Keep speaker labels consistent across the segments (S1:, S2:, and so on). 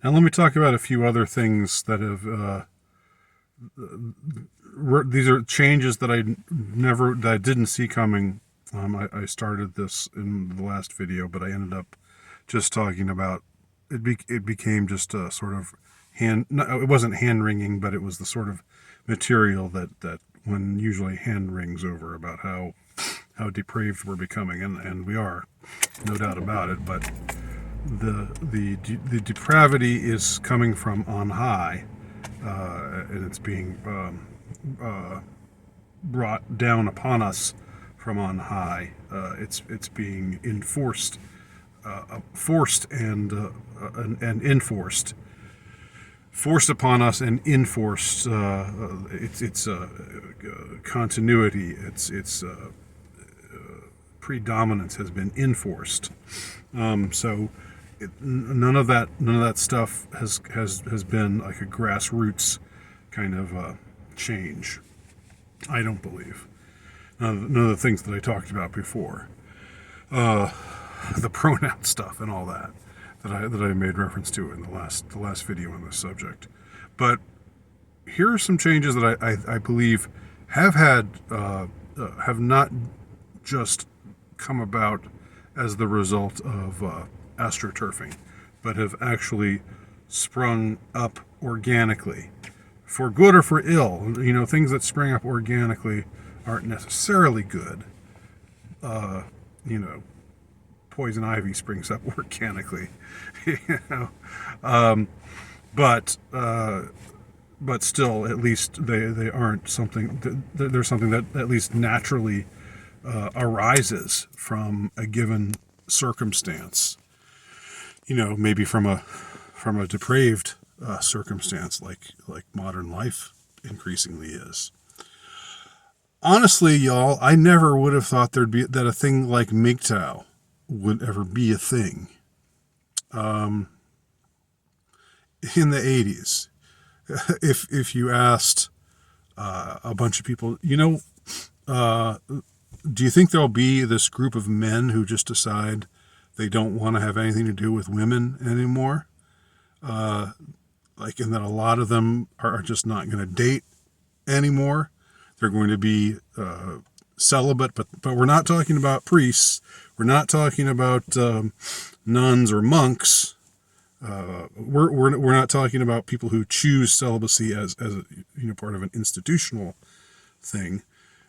S1: And let me talk about a few other things that have, these are changes that I didn't see coming. I started this in the last video, but I ended up just talking about, it became just a sort of no, it wasn't hand wringing, but it was the sort of material that one usually hand wrings over about how depraved we're becoming, and we are, no doubt about it. But the depravity is coming from on high, and it's being brought down upon us from on high. It's being enforced, forced and enforced, forced upon us and enforced. It's continuity. It's predominance has been enforced. So none of that stuff has been like a grassroots kind of change. I don't believe. None of the things that I talked about before, the pronoun stuff and all that I made reference to in the last video on this subject. But here are some changes that I believe have not just come about as the result of astroturfing, but have actually sprung up organically, for good or for ill. Things that spring up organically aren't necessarily good. Poison ivy springs up organically, but still, at least they aren't something. There's something that at least naturally arises from a given circumstance. Maybe from a depraved circumstance like modern life increasingly is. Honestly, y'all, I never would have thought that a thing like MGTOW would ever be a thing. In the 80s, if you asked a bunch of people, do you think there'll be this group of men who just decide they don't want to have anything to do with women anymore? And that a lot of them are just not going to date anymore. They're going to be celibate, but we're not talking about priests. We're not talking about nuns or monks. We're not talking about people who choose celibacy as part of an institutional thing.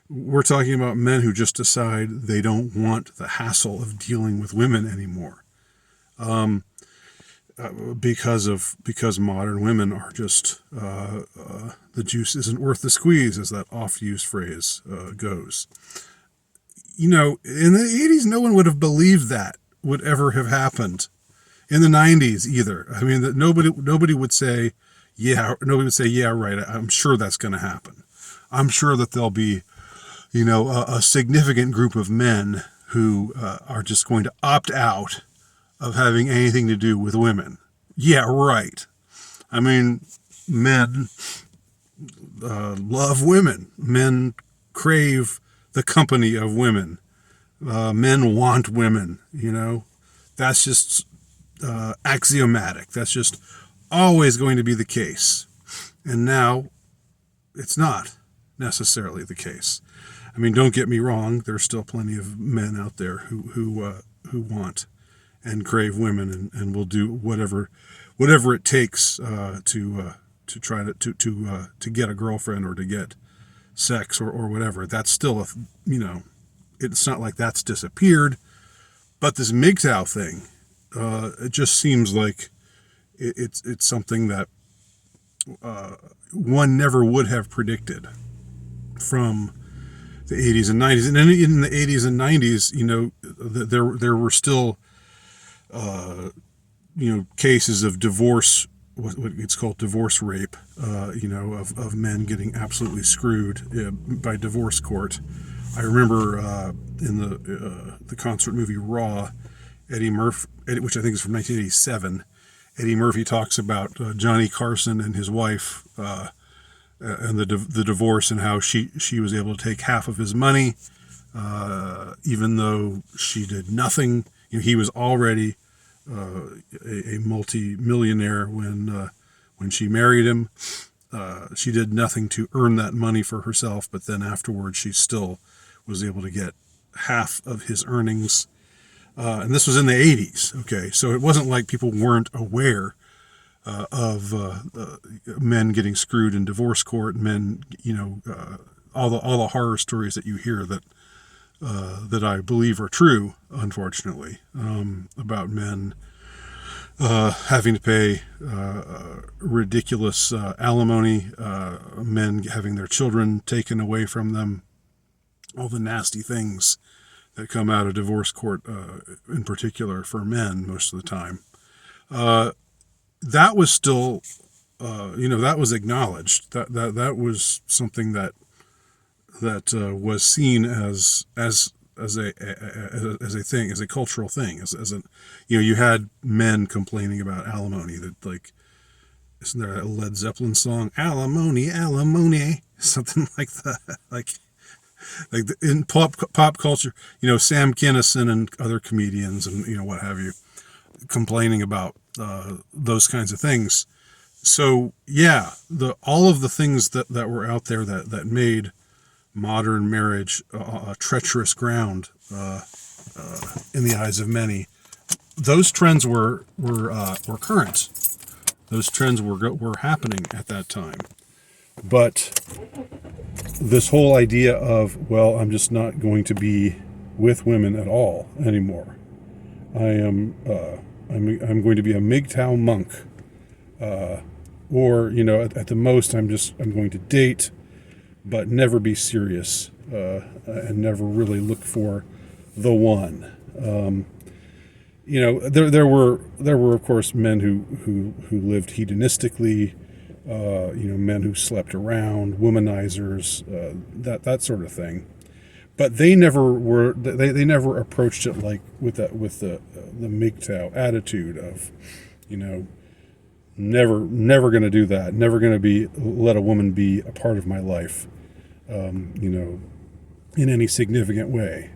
S1: We're talking about men who just decide they don't want the hassle of dealing with women anymore, because modern women are just the juice isn't worth the squeeze, as that oft-used phrase goes. In the 80s, no one would have believed that would ever have happened. In the 90s, either. I mean, that nobody would say, yeah, right. I'm sure that's going to happen. I'm sure that there'll be, a significant group of men who are just going to opt out of having anything to do with women. Yeah, right. I mean, men love women. Men crave the company of women. Men want women, That's just axiomatic. That's just always going to be the case. And now it's not necessarily the case. I mean, don't get me wrong. There's still plenty of men out there who want and crave women and will do whatever it takes to try to get a girlfriend or to get sex or whatever. That's still it's not like that's disappeared. But this MGTOW thing, it just seems like it's something that one never would have predicted from the 80s and 90s. And in the 80s and 90s, there were still cases of divorce, what it's called divorce rape, of men getting absolutely screwed by divorce court. I remember in the concert movie Raw, Eddie Murphy, which I think is from 1987, Eddie Murphy talks about Johnny Carson and his wife and the divorce, and how she was able to take half of his money, even though she did nothing. He was already a multi-millionaire when she married him. She did nothing to earn that money for herself, but then afterwards she still was able to get half of his earnings. And this was in the 80s, okay? So it wasn't like people weren't aware of men getting screwed in divorce court, men, all the horror stories that you hear that I believe are true, unfortunately, about men having to pay ridiculous alimony, men having their children taken away from them, all the nasty things that come out of divorce court, in particular for men most of the time. That was still, that was acknowledged. That was something that was seen as a thing, as a cultural thing, you had men complaining about alimony, that, like, isn't there a Led Zeppelin song, alimony, alimony, something like that, like in pop culture, Sam Kinison and other comedians and what have you, complaining about those kinds of things. So yeah, all of the things that were out there that made modern marriage a treacherous ground in the eyes of many, those trends were current. Those trends were happening at that time. But this whole idea of, well, I'm just not going to be with women at all anymore. I'm going to be a MGTOW monk, or at the most I'm going to date, but never be serious, and never really look for the one. There were of course men who lived hedonistically, men who slept around, womanizers, that sort of thing. But they never never approached it like with the MGTOW attitude of, never going to do that, never going to let a woman be a part of my life, in any significant way.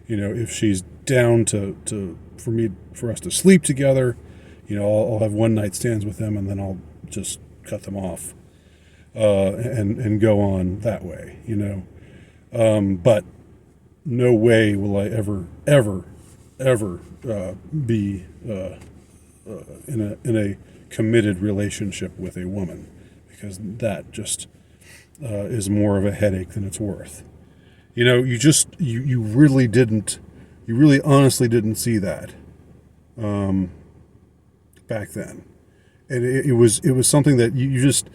S1: If she's down for us to sleep together, I'll have one night stands with them, and then I'll just cut them off, and go on that way, but no way will I ever be in a committed relationship with a woman, because that just is more of a headache than it's worth. You really honestly didn't see that back then. And it was something that you just,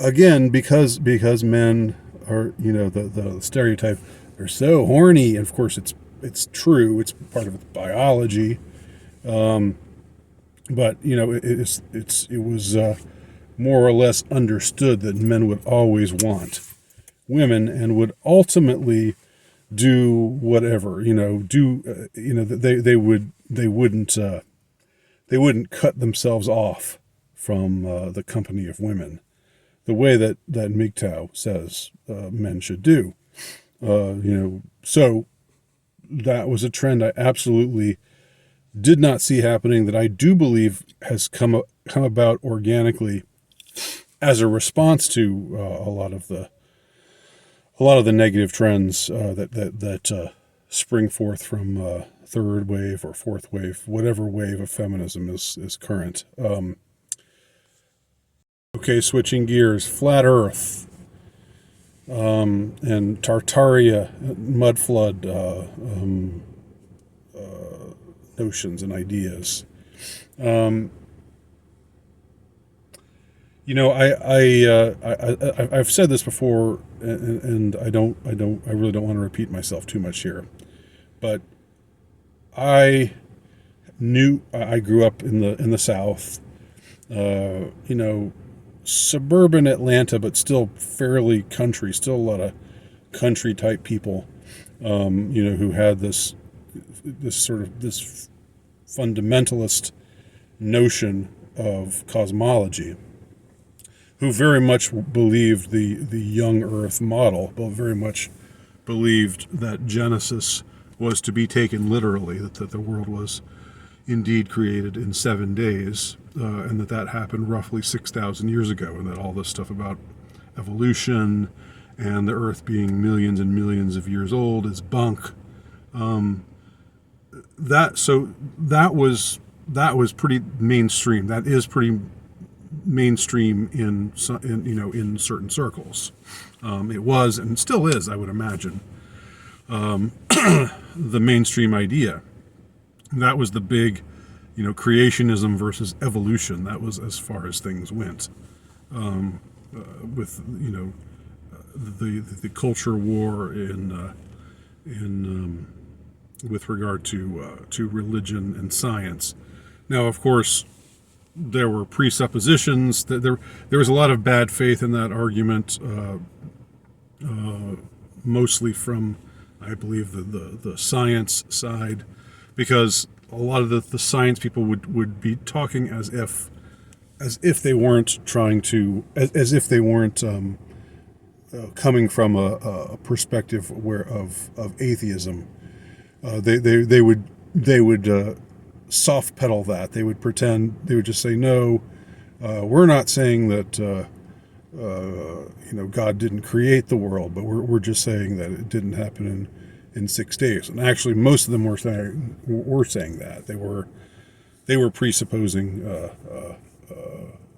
S1: again, because men are, the stereotype, they're so horny, and of course it's true, it's part of biology, but it was more or less understood that men would always want women and would ultimately do whatever, they wouldn't cut themselves off from the company of women, the way that MGTOW says men should do. So that was a trend I absolutely did not see happening, that I do believe has come about organically as a response to a lot of the negative trends that spring forth from third wave or fourth wave, whatever wave of feminism is current. Okay, switching gears, Flat Earth, and Tartaria, mud flood notions and ideas. I've said this before, and I really don't want to repeat myself too much here, but I grew up in the South, suburban Atlanta, but still fairly country, still a lot of country type people, who had this fundamentalist notion of cosmology, who very much believed the young Earth model, but very much believed that Genesis was to be taken literally, that the world was, indeed created in 7 days, and that happened roughly 6,000 years ago, and that all this stuff about evolution and the Earth being millions and millions of years old is bunk. That was pretty mainstream. That is pretty mainstream in certain circles. It was and still is, I would imagine, the mainstream idea. That was the big, creationism versus evolution. That was as far as things went. With the culture war in with regard to religion and science. Now, of course, there were presuppositions that there was a lot of bad faith in that argument, mostly from, I believe, the science side, because a lot of the science people would be talking as if they weren't trying to, as if they weren't coming from a perspective of atheism. They would soft pedal that. They would pretend, they would just say, no, we're not saying that God didn't create the world, but we're just saying that it didn't happen in 6 days. And actually, most of them were saying that they were presupposing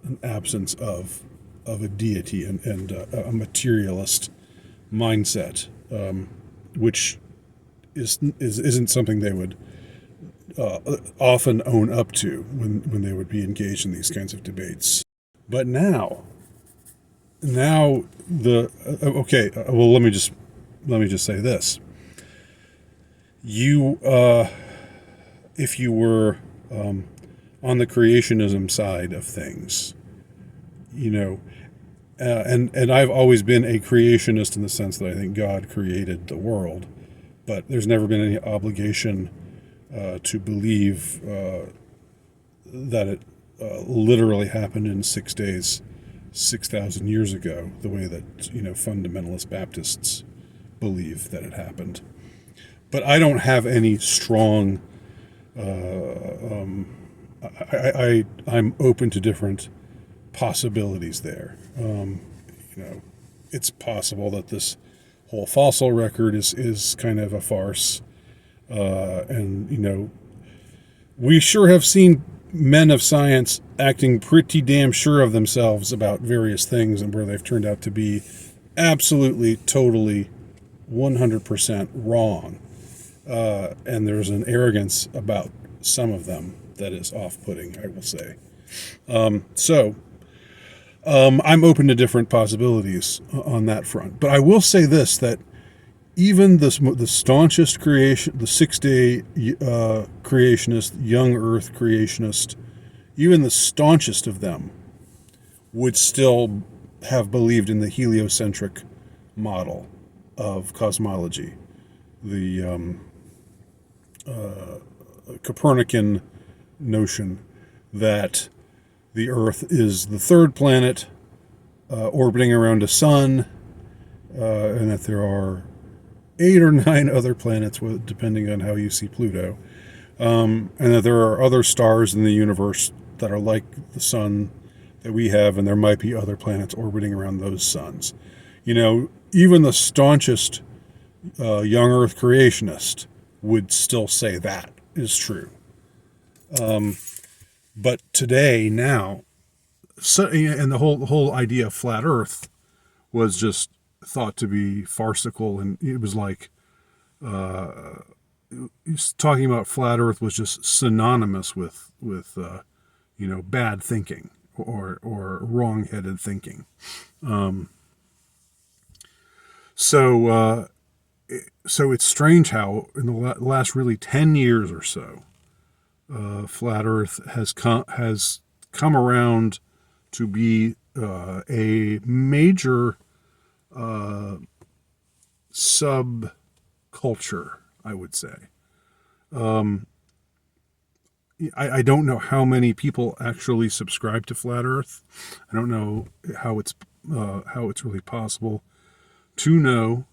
S1: an absence of a deity and a materialist mindset, which isn't something they would often own up to when they would be engaged in these kinds of debates. But now okay. Well, let me just say this: if you were on the creationism side of things, and I've always been a creationist in the sense that I think God created the world, but there's never been any obligation to believe that it literally happened in 6 days, 6,000 years ago, the way that fundamentalist Baptists believe that it happened. But I don't have any strong. I'm open to different possibilities there. It's possible that this whole fossil record is kind of a farce, and we sure have seen men of science acting pretty damn sure of themselves about various things, and where they've turned out to be absolutely, totally, 100% wrong. And there's an arrogance about some of them that is off-putting, I will say. I'm open to different possibilities on that front. But I will say this, that even the staunchest the 6-day creationist, young Earth creationist, even the staunchest of them would still have believed in the heliocentric model of cosmology, the Copernican notion that the Earth is the third planet orbiting around a sun, and that there are 8 or 9 other planets, depending on how you see Pluto, and that there are other stars in the universe that are like the sun that we have, and there might be other planets orbiting around those suns. Even the staunchest young Earth creationist would still say that is true. But today, now, and the whole idea of flat Earth was just thought to be farcical, and it was like talking about flat Earth was just synonymous with bad thinking or wrong-headed thinking. So it's strange how in the last really 10 years or so, flat Earth has come around to be a major subculture, I would say. I don't know how many people actually subscribe to flat Earth. I don't know how it's really possible to know.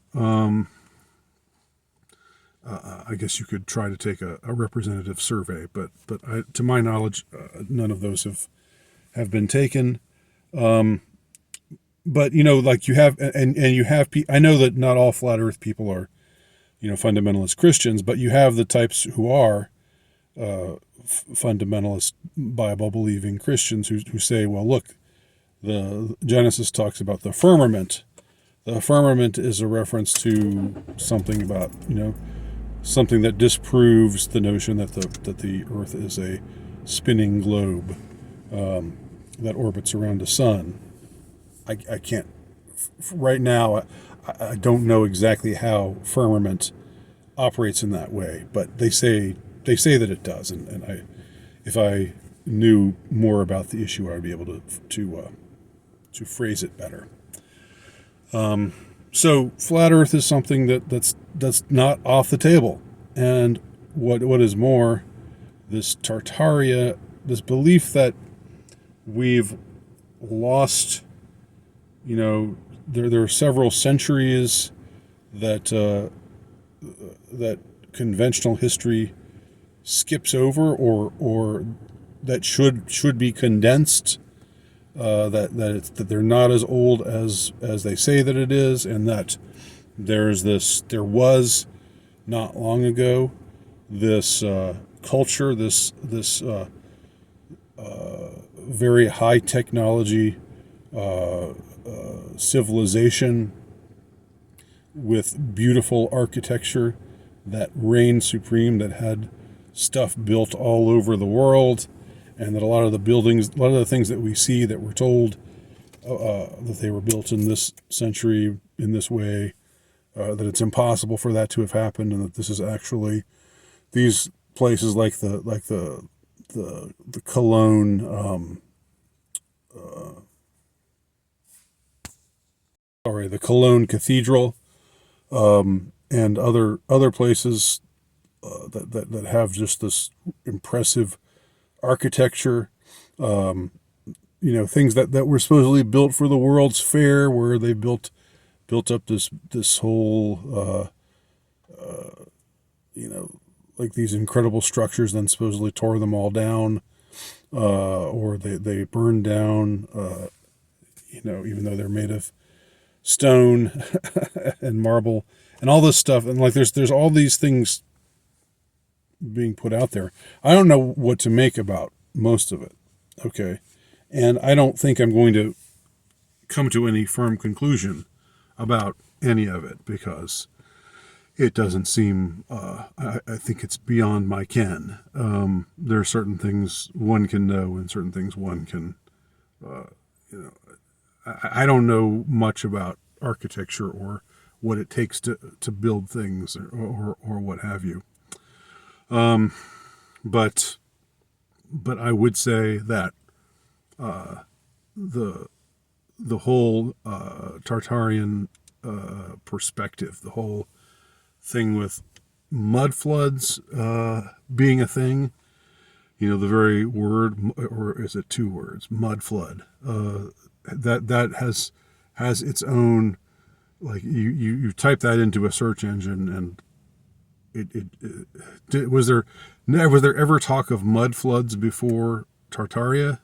S1: I guess you could try to take a representative survey, but to my knowledge, none of those have been taken. But like you have, and you have, I know that not all flat Earth people are, fundamentalist Christians, but you have the types who are fundamentalist Bible believing Christians who say, well, look, the Genesis talks about the firmament. The firmament is a reference to something about something that disproves the notion that the Earth is a spinning globe that orbits around a sun. I can't right now. I don't know exactly how firmament operates in that way, but they say that it does, and if I knew more about the issue, I would be able to phrase it better. So flat Earth is something that's not off the table, and what is more, this Tartaria, this belief that we've lost. There are several centuries that that conventional history skips over, or that should be condensed. That they're not as old as they say that it is, and that there was not long ago this culture, this very high technology civilization with beautiful architecture that reigned supreme, that had stuff built all over the world, and that a lot of the things that we see that we're told that they were built in this century in this way, that it's impossible for that to have happened, and that this is actually these places like the Cologne. The Cologne Cathedral, and other places that have just this impressive architecture. Things that were supposedly built for the World's Fair, where they built up this whole like these incredible structures, then supposedly tore them all down, or they burned down. Even though they're made of stone and marble and all this stuff, and like there's all these things being put out there. I don't know what to make about most of it. Okay, and I don't think I'm going to come to any firm conclusion about any of it, because it doesn't seem I think it's beyond my ken. There are certain things one can know and certain things one can I don't know much about architecture or what it takes to build things, or what have you. But I would say that the whole Tartarian perspective, the whole thing with mud floods being a thing, the very word, or is it two words, mud flood, that has its own, like you type that into a search engine, and was there ever talk of mud floods before Tartaria?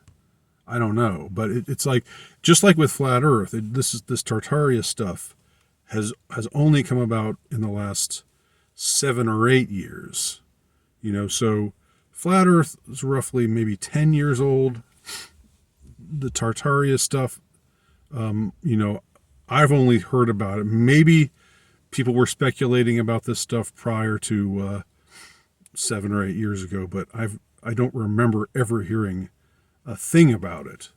S1: I don't know, but it's like, just like with flat Earth, this Tartaria stuff has only come about in the last 7 or 8 years. So flat Earth is roughly maybe 10 years old. The Tartaria stuff, I've only heard about it. Maybe people were speculating about this stuff prior to 7 or 8 years ago, but I don't remember ever hearing a thing about it.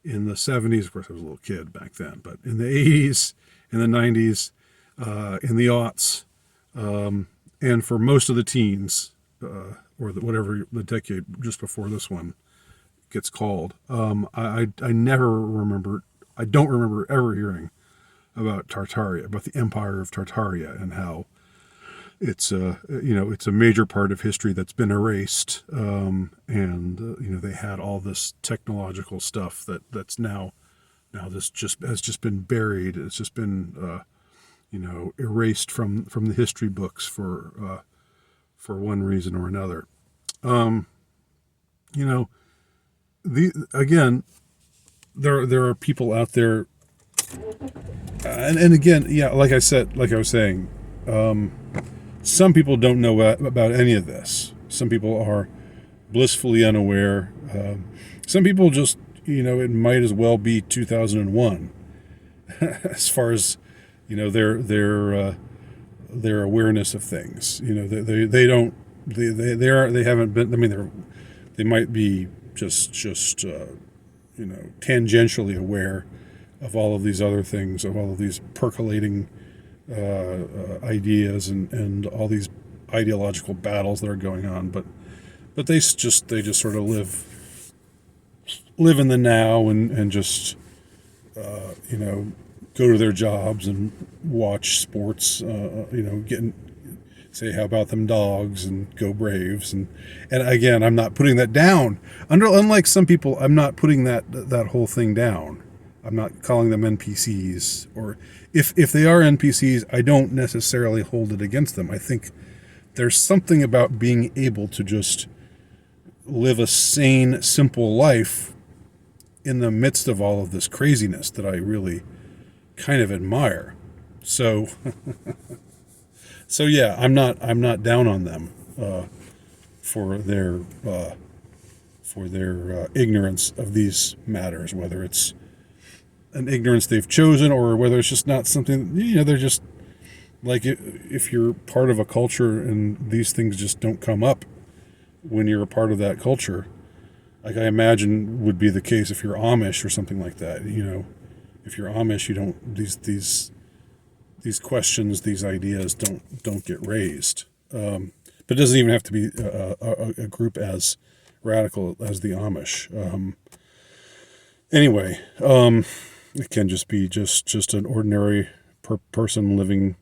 S1: In the 70s, of course, I was a little kid back then, but in the 80s, in the 90s, in the aughts, and for most of the teens, or whatever the decade just before this one gets called, I don't remember ever hearing about Tartaria, about the Empire of Tartaria, and how it's it's a major part of history that's been erased, and they had all this technological stuff that's now this has just been buried. It's just been erased from the history books for one reason or another. You know, again, there are people out there, and again, yeah, like I was saying, some people don't know about any of this. Some people are blissfully unaware. Some people just, it might as well be 2001 as far as, their awareness of things. They don't, they haven't been, I mean, they might be just tangentially aware of all of these other things, of all of these percolating ideas and all these ideological battles that are going on, but they just sort of live in the now and just go to their jobs and watch sports, say how about them dogs and go Braves, and again, I'm not putting that down. Unlike some people, I'm not putting that whole thing down. I'm not calling them NPCs, or if they are NPCs, I don't necessarily hold it against them. I think there's something about being able to just live a sane, simple life in the midst of all of this craziness that I really kind of admire. So, yeah, I'm not down on them for their ignorance of these matters, whether it's an ignorance they've chosen or whether it's just not something, they're just like, if you're part of a culture and these things just don't come up when you're a part of that culture, like I imagine would be the case if you're Amish or something like that. If you're Amish, you don't, these questions, these ideas don't get raised. But it doesn't even have to be a group as radical as the Amish. Anyway, it can just be just an ordinary person living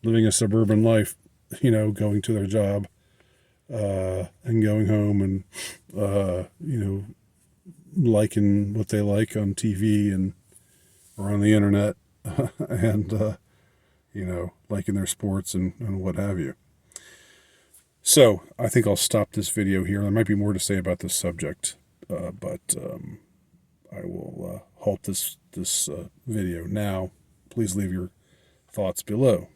S1: a suburban life, going to their job and going home and liking what they like on TV and or on the internet and liking their sports and what have you. So I think I'll stop this video here. There might be more to say about this subject, but I will halt this video now. Please leave your thoughts below.